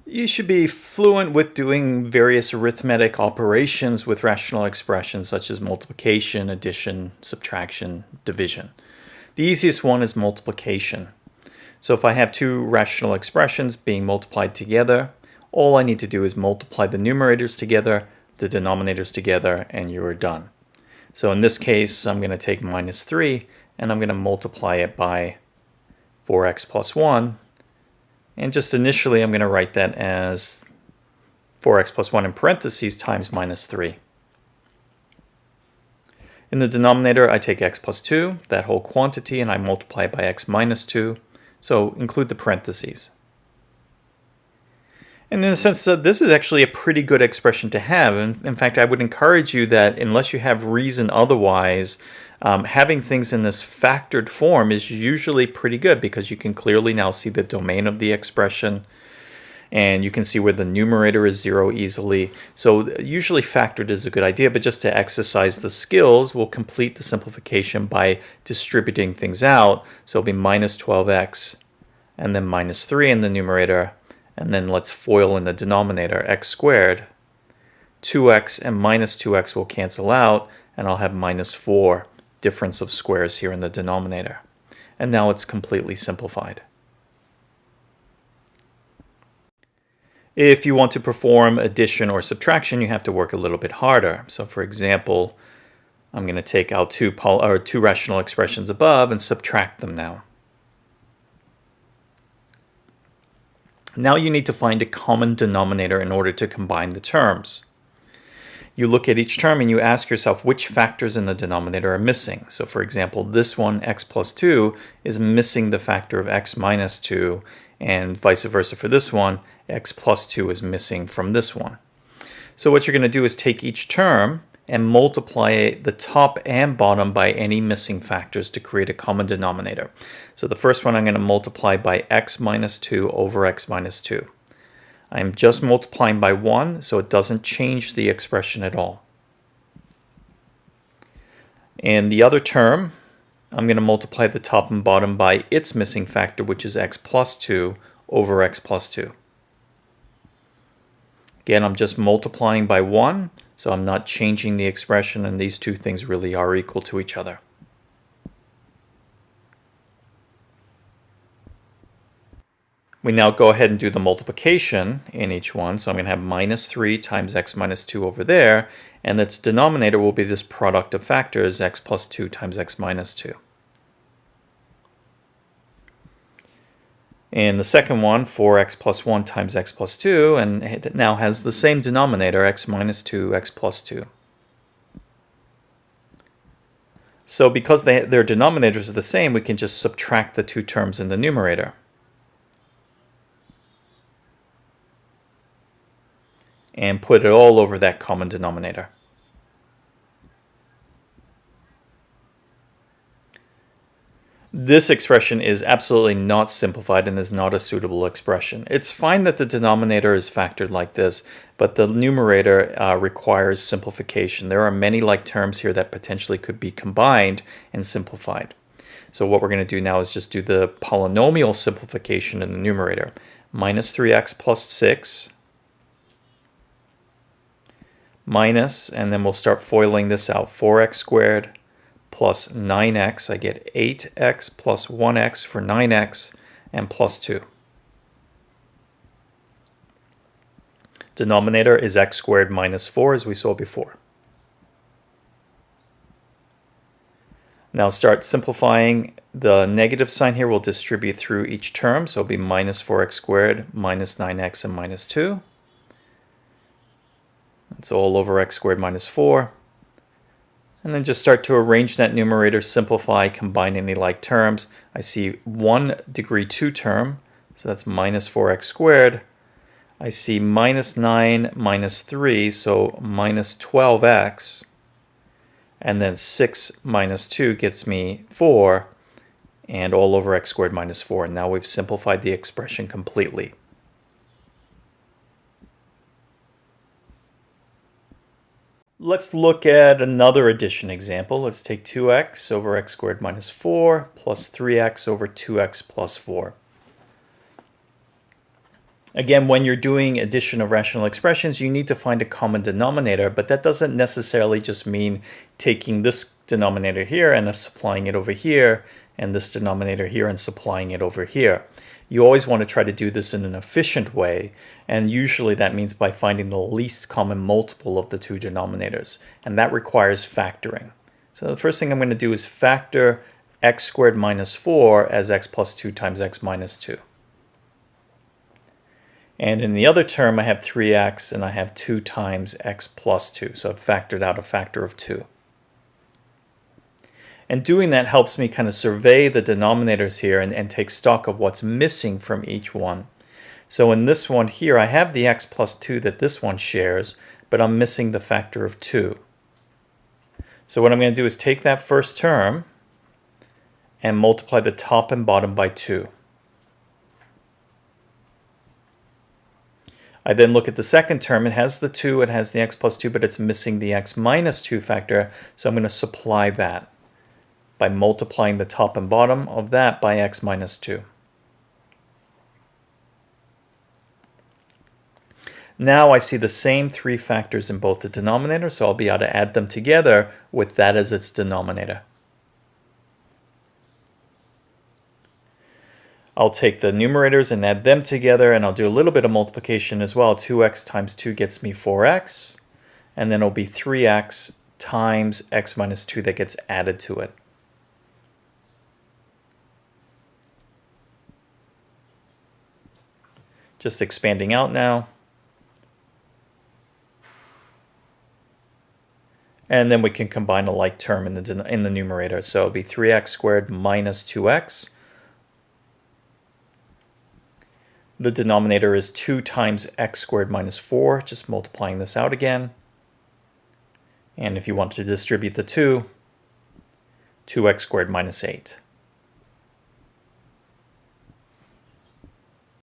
You should be fluent with doing various arithmetic operations with rational expressions such as multiplication, addition, subtraction, division. The easiest one is multiplication. So if I have two rational expressions being multiplied together, all I need to do is multiply the numerators together, the denominators together, and you're done. So in this case, I'm going to take minus 3 and I'm going to multiply it by 4x plus 1. And just initially, I'm going to write that as 4x plus 1 in parentheses times minus 3. In the denominator, I take x plus 2, that whole quantity, and I multiply it by x minus 2. So include the parentheses. And in a sense, this is actually a pretty good expression to have. And in fact, I would encourage you that unless you have reason otherwise, having things in this factored form is usually pretty good because you can clearly now see the domain of the expression and you can see where the numerator is 0 easily. So usually factored is a good idea, but just to exercise the skills, we'll complete the simplification by distributing things out. So it'll be minus 12x and then minus 3 in the numerator. And then let's FOIL in the denominator, x squared. 2x and minus 2x will cancel out, and I'll have minus 4 difference of squares here in the denominator. And now it's completely simplified. If you want to perform addition or subtraction, you have to work a little bit harder. So for example, I'm going to take out two rational expressions above and subtract them now. Now you need to find a common denominator in order to combine the terms. You look at each term and you ask yourself which factors in the denominator are missing. So for example, this one, x plus 2, is missing the factor of x minus 2, and vice versa for this one, x plus 2 is missing from this one. So what you're going to do is take each term and multiply the top and bottom by any missing factors to create a common denominator. So the first one I'm going to multiply by x minus 2 over x minus 2. I'm just multiplying by 1, so it doesn't change the expression at all. And the other term, I'm going to multiply the top and bottom by its missing factor, which is x plus 2 over x plus 2. Again, I'm just multiplying by 1, so I'm not changing the expression, and these two things really are equal to each other. We now go ahead and do the multiplication in each one. So I'm going to have minus 3 times x minus 2 over there, and its denominator will be this product of factors, x plus 2 times x minus 2. In the second one, 4x plus 1 times x plus 2, and it now has the same denominator, x minus 2, x plus 2. So because their denominators are the same, we can just subtract the two terms in the numerator. And put it all over that common denominator. This expression is absolutely not simplified and is not a suitable expression. It's fine that the denominator is factored like this, but the numerator requires simplification. There are many like terms here that potentially could be combined and simplified. So what we're going to do now is just do the polynomial simplification in the numerator. Minus 3x plus 6 minus, and then we'll start FOILing this out, 4x squared plus 9x. I get 8x plus 1x for 9x and plus 2. Denominator is x squared minus 4 as we saw before. Now start simplifying. The negative sign here will distribute through each term, so it'll be minus 4x squared minus 9x and minus 2. It's all over x squared minus 4. And then just start to arrange that numerator, simplify, combine any like terms. I see 1 degree 2 term, so that's minus 4x squared. I see minus 9 minus 3, so minus 12x. And then 6 minus 2 gets me 4, and all over x squared minus 4. And now we've simplified the expression completely. Let's look at another addition example. Let's take 2x over x squared minus 4 plus 3x over 2x plus 4. Again, when you're doing addition of rational expressions, you need to find a common denominator, but that doesn't necessarily just mean taking this denominator here and supplying it over here, and this denominator here and supplying it over here. You always want to try to do this in an efficient way, and usually that means by finding the least common multiple of the two denominators, and that requires factoring. So the first thing I'm going to do is factor x squared minus 4 as x plus 2 times x minus 2. And in the other term, I have 3x, and I have 2 times x plus 2. So I've factored out a factor of 2. And doing that helps me kind of survey the denominators here and take stock of what's missing from each one. So in this one here, I have the x plus 2 that this one shares, but I'm missing the factor of 2. So what I'm going to do is take that first term and multiply the top and bottom by 2. I then look at the second term. It has the 2, it has the x plus 2, but it's missing the x minus 2 factor, so I'm going to supply that by multiplying the top and bottom of that by x minus 2. Now I see the same 3 factors in both the denominator, so I'll be able to add them together with that as its denominator. I'll take the numerators and add them together, and I'll do a little bit of multiplication as well. 2x times 2 gets me 4x, and then it'll be 3x times x minus 2 that gets added to it. Just expanding out now. And then we can combine a like term in the numerator. So it'll be 3x squared minus 2x. The denominator is 2 times x squared minus 4, just multiplying this out again. And if you want to distribute the 2, 2x squared minus 8.